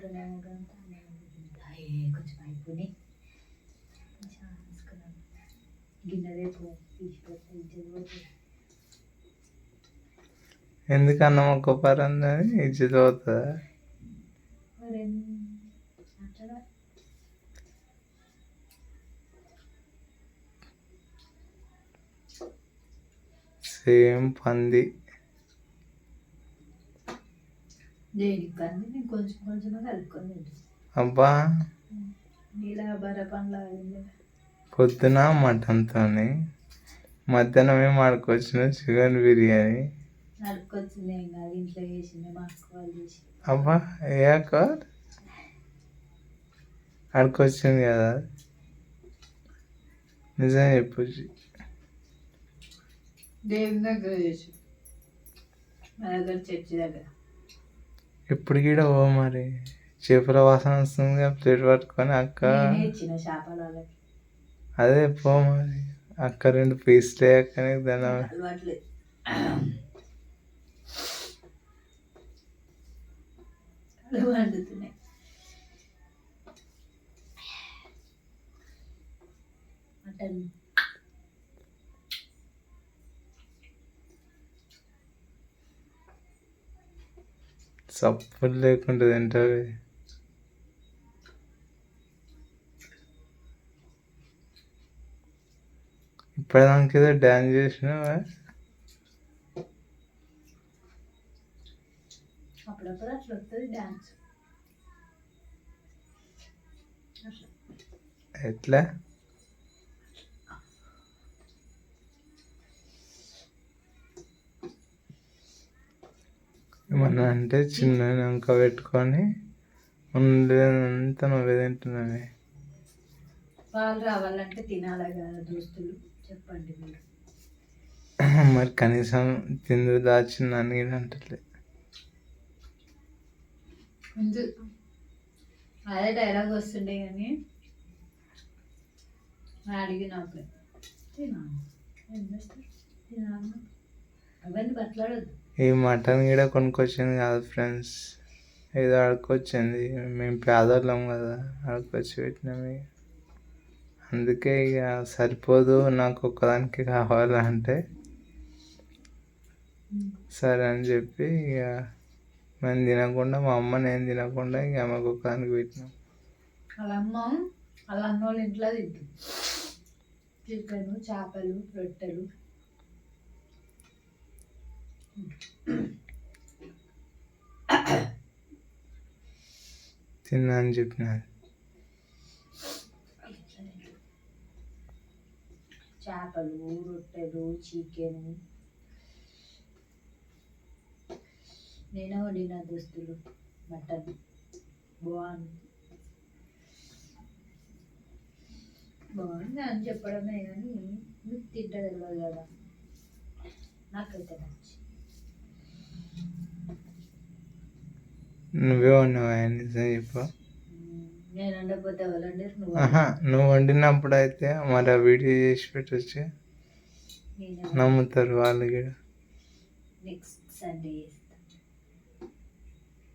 కూరనేమో కొంచెం అయిపోయి గిన్నె రేపు తీసి పెట్టి ఎందుకు అన్నం ఒక్క పరందని ఇజ్జత్ అవుతుందా? సేమ్ పంది. దేనికి కొంచెం కొంచెం కలుపుకొని అబ్బా నీలా బర పండ్ల పొద్దున మటన్తో, మధ్యాహ్నం ఆడుకొచ్చిన చికెన్ బిర్యానీ. నడుపుకొచ్చింది ఏం కాదు, ఇంట్లో చేసింది మా అక్క వాళ్ళు చేసి. అబ్బా ఏ అక్క ఆడుకొచ్చింది కదా, నిజం చెప్పు. దేవుని దగ్గర చేసి మా దగ్గర చర్చి దగ్గర. ఇప్పుడు కూడా ఓ మరి చేపల వాసన వస్తుంది ప్లేట్ పట్టుకొని అక్క. ఇచ్చిన చేపల అదే పో మరి అక్క 2 పీసులే కానీ దాని అలవాట్లేదు. వండుతున్నాయి మటన్. సప్పులు లేకుండా తింటుంది. ఇప్పటిదానికి ఏదో డ్యాన్స్ చేసినావా? అప్పుడప్పుడు అట్లా వస్తుంది డ్యాన్స్. ఎట్లా? ఏమన్నా అంటే చిన్న వంక పెట్టుకొని ఉండేదంతా నువ్వే తింటున్నావే. వాళ్ళు రావాలంటే తినాలి కదా దోస్తులు, చెప్పండి మీరు. మరి కనీసం తిందు దాచిందని అంటలే. అదే డైలాగ్ వస్తుండే కానీ అడిగినప్పుడు తినాలి, ఏం చేస్తారు తినాలి, అవన్నీ బట్లాడద్దు. ఈ మటన్ కూడా కొనుక్కొచ్చింది కాదు ఫ్రెండ్స్, ఏదో అడుకొచ్చింది. మేము పేదోళ్ళం కదా, అడుకొచ్చి పెట్టినాము. అందుకే ఇక సరిపోదు నాకు ఒక్కదానికి కావాలంటే సరే అని చెప్పి ఇక మేము తినకుండా, మా అమ్మ నేను తినకుండా ఇక ఆమెకు ఒక్కదానికి పెట్టినాం. వాళ్ళ అమ్మ వాళ్ళ అన్న వాళ్ళ ఇంట్లో తింటుంది చికెన్, చేపలు, రొట్టెలు. తిన్నా అని చెప్పిన. చేపలు, రొట్టెలు, చికెన్ నేనే వండిన దోస్తులు. మటన్ బాగుంది అని చెప్పడమే కానీ మీకు తింటే తెలియదు కదా. నాకైతే నచ్చి. నువ్వే వండినావా? నిజం చెప్పు. నేను వండకపోతే ఎవరండి? నువ్వు వండినప్పుడు అయితే మరి ఆ వీడియో చేసి పెట్టచ్చు, నమ్ముతారు వాళ్ళు కూడా.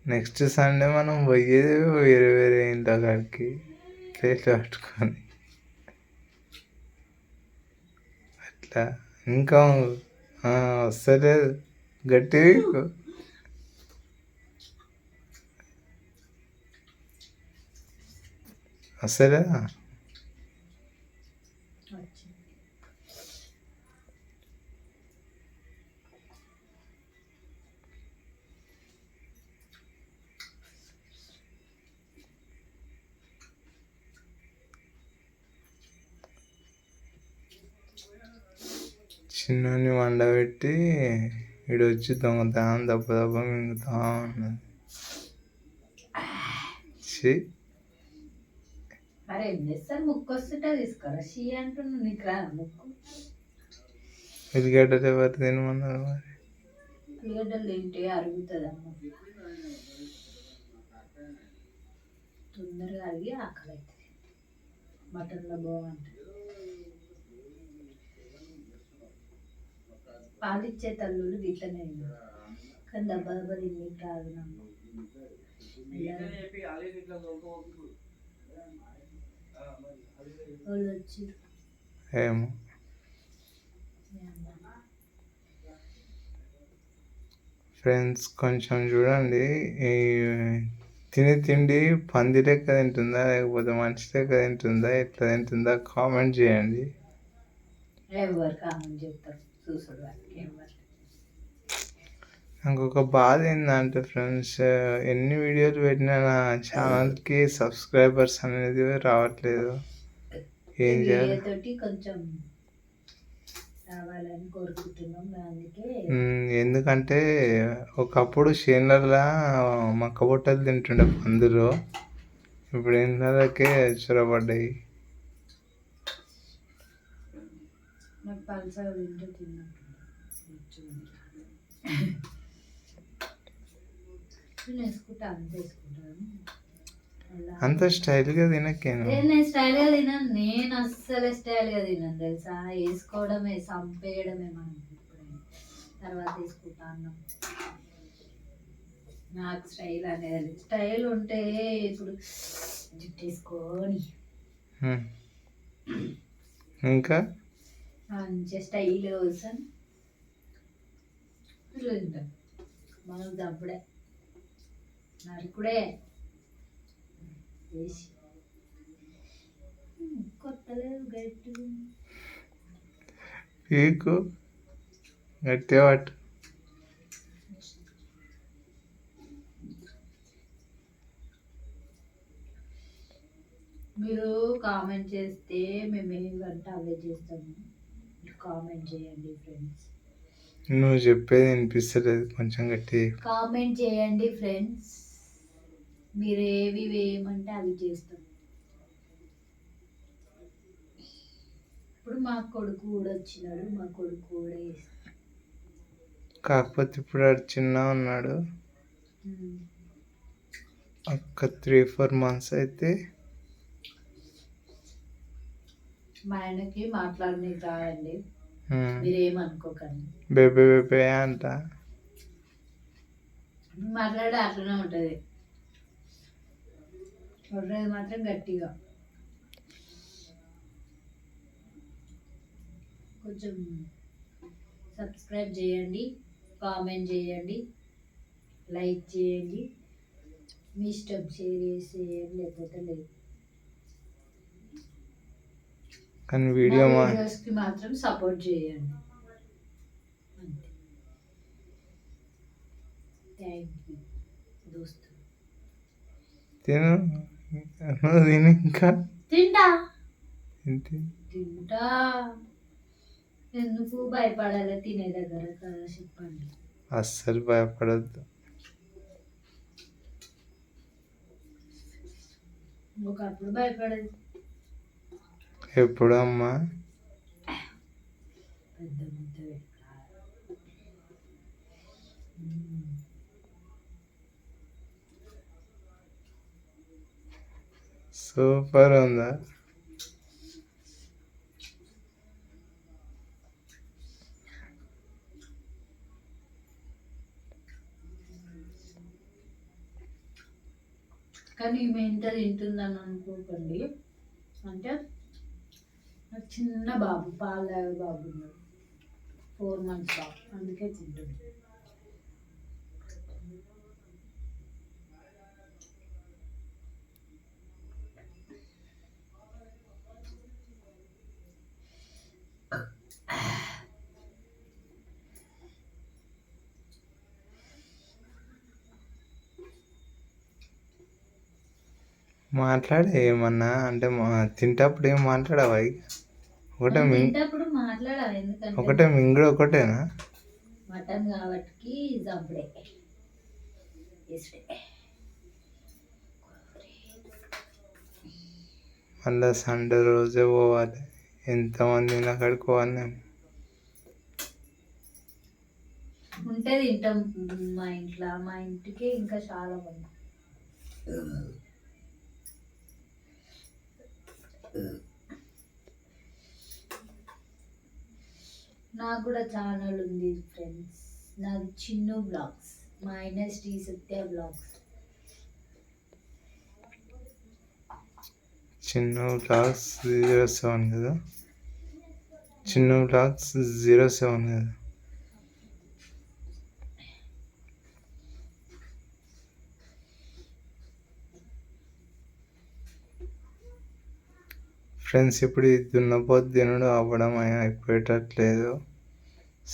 నెక్స్ట్ సండే మనం పోయేది వేరే వేరే ఇంట్లో కాడికి ప్లేట్లు పట్టుకొని అట్లా. ఇంకా వస్తలేదు గట్టిగా వస్తలేదా? చిన్నని వండబెట్టి ఇడు వచ్చి దొంగతనం దెబ్బ దెబ్బ మింగుతా ఉన్నది. మరి ఏం చేస్తారు, ముక్కు వస్తుంటే తీసుకోరా షీ అంటున్నా. నీకు రా ముక్కు? ఉల్లిగడ్డలు ఎవరు తినమన్నారు మరి? ఉల్లిగడ్డలు తింటే అరుగుతుంది అమ్మ, తొందరగా అరిగి ఆకలి అవుతుంది. మటన్లో బాగుంటుంది. పాలిచ్చే తల్లులు గిట్లనే, కానీ దెబ్బ దెబ్బ తిని రాదు నాకు. వాళ్ళు వచ్చి ఏమో ఫ్రెండ్స్ కొంచెం చూడండి, ఈ తినే తిండి పంది లెక్క తింటుందా లేకపోతే మనిషి లెక్క తింటుందా ఎట్లా తింటుందా కామెంట్ చేయండి. ఎవరు కామెంట్ చెప్తారు చూసుడు వాళ్ళకి ఎవరు. నాకు ఒక బాధ ఏంటంటే ఫ్రెండ్స్, ఎన్ని వీడియోలు పెట్టినా నా ఛానల్కి సబ్స్క్రైబర్స్ అనేది రావట్లేదు. ఏం ఈ చేయాలి? వీడియో తోటి కొంచెం రావాలని కోరుకుంటున్నాం అందుకే. ఎందుకంటే ఒకప్పుడు చేనులల్లో మక్క బొట్టలు తింటుండే పందులు, ఇప్పుడు ఇండ్లకే చొరబడ్డాయి. నాకు పల్సర్ తింటే తిన్నట్టు వేసుకుంటా అంత వేసుకుంటాను. అంత స్టైల్గా తినకేను. నేను స్టైల్గా తినను, నేను అస్సలు స్టైల్గా తినను తెలుసా. వేసుకోవడమే చంపేయడమే మనం ఎప్పుడైనా, తర్వాత వేసుకుంటా అన్నం. నాకు స్టైల్ అనేది స్టైల్ ఉంటే ఇప్పుడు జుట్టు వేసుకొని ఇంకా మంచిగా స్టైల్ కోసం ఇట్లా తింటాం. మనం చంపుడే నరుకుడే వేసి కొత్తలేదు గట్టి పీకు గట్టిగా పట్టు. మీరు కామెంట్ చేస్తే మేము ఏమంటే అవే చేస్తాము. కామెంట్ చేయండి ఫ్రెండ్స్. నువ్వు చెప్పేది వినిపిస్తలేదు, కొంచెం గట్టి. కామెంట్ చేయండి ఫ్రెండ్స్, మీరు ఏవి వేయమంటే అవి చేస్తాం. ఇప్పుడు మా కొడుకు కూడా వచ్చినాడు, మా కొడుకు కూడా వేస్తాం. కాకపోతే ఇప్పుడు ఆడు చిన్న ఉన్నాడు. ఒక 3-4 months అయితే మా ఆయనకి మాట్లాడనీకి రాదండి, మీరేమనుకోకండి. బేబే బేబే అంట మాట్లాడే అట్లనే ఉంటుంది, కొట్టేది మాత్రం గట్టిగా. కొంచెం సబ్స్క్రైబ్ చేయండి, కామెంట్ చేయండి, లైక్ చేయండి. మీ ఇష్టం, షేర్ చేసేయండి లేకపోతే లేదు. కానీ వీడియోస్కి మాత్రం సపోర్ట్ చేయండి అంతే. థ్యాంక్ యూ దోస్తు. తిను తిను ఇంకా తింటా ఏంటి తింటా. ఎందుకు భయపడాలి తినే దగ్గర కదా, చెప్పండి. అస్సలు భయపడద్దు. ఒకప్పుడు భయపడేది. ఎప్పుడు అమ్మా? పెద్ద ముద్ద సూపర్ ఉందా? కానీ ఈమె ఎంత తింటుందని అనుకోకండి. అంటే నాకు చిన్న బాబు, పాలు తాగే బాబు ఉన్నాడు, 4 months బాబు, అందుకే తింటుంది. మాట్లాడే ఏమన్నా అంటే తింటప్పుడు ఏం మాట్లాడవా? తింటప్పుడు మాట్లాడాలి, ఎందుకంటే ఒకటే మింగుడు ఒకటేనా? మటన్ కాబట్టి చంపుడే మళ్ళీ సండే రోజే పోవాలి. ఎంతమంది అక్కడికి పోవాలి. ఉంటే తింటాం మా ఇంట్లో, మా ఇంటికి ఇంకా చాలా మంది. నాకు కూడా ఛానల్ ఉంది ఫ్రెండ్స్, నాది చిన్ను బ్లాగ్స్, మా ఆయన శ్రీ సత్య బ్లాగ్స్. చిన్ను బ్లాగ్స్ 07 కదా, చిన్ను బ్లాగ్స్ 07 కదా. ఫ్రెండ్స్ ఇప్పుడు ఈ దున్నపోతు తినడం అవ్వడం అయిపోయేటట్లేదు.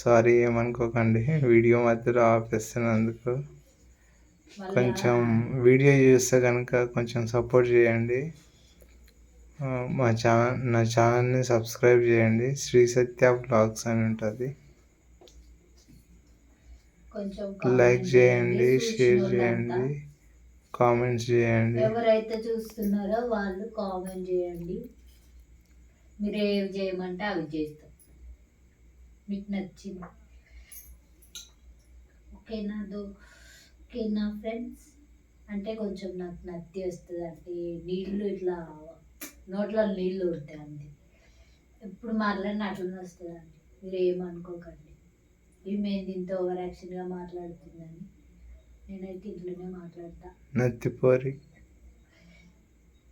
సారీ ఏమనుకోకండి, వీడియో మధ్యలో ఆపేస్తున్నందుకు. కొంచెం వీడియో చూస్తే కనుక కొంచెం సపోర్ట్ చేయండి. నా ఛానల్ని సబ్స్క్రైబ్ చేయండి. శ్రీ సత్య బ్లాగ్స్ అని ఉంటుంది. లైక్ చేయండి, షేర్ చేయండి, కామెంట్స్ చేయండి. ఎవరైతే చూస్తున్నారో వాళ్ళు కామెంట్ చేయండి. మీరు ఏవి చేయమంటే అవి చేస్తాం, మీకు నచ్చింది. ఓకేనా ఫ్రెండ్స్? అంటే కొంచెం నాకు నత్తి వస్తుంది, అంటే నీళ్ళు ఇట్లా నోట్లో నీళ్ళు ఉంటాయి అంతే. ఎప్పుడు మాట్లాడిన అట్లనే వస్తుందండి, మీరు ఏమనుకోకండి. ఈమె ఇంత ఓవర్ యాక్షన్గా మాట్లాడుతుందని నేనైతే ఇట్లనే మాట్లాడతా. నత్తిపోరి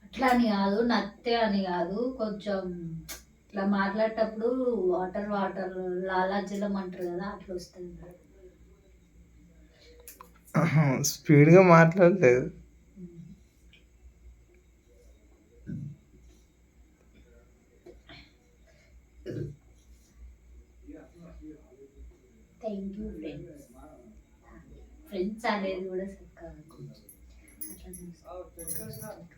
అట్లా అని కాదు, నత్తే అని కాదు, కొంచెం ఇట్లా మాట్లాడేటప్పుడు వాటర్ లాలాజలం అంటారు కదా, అట్లా వస్తుంది. స్పీడ్గా మాట్లాడలేదు. థ్యాంక్ యూ ఫ్రెండ్స్ అనేది కూడా చక్కగా అట్లా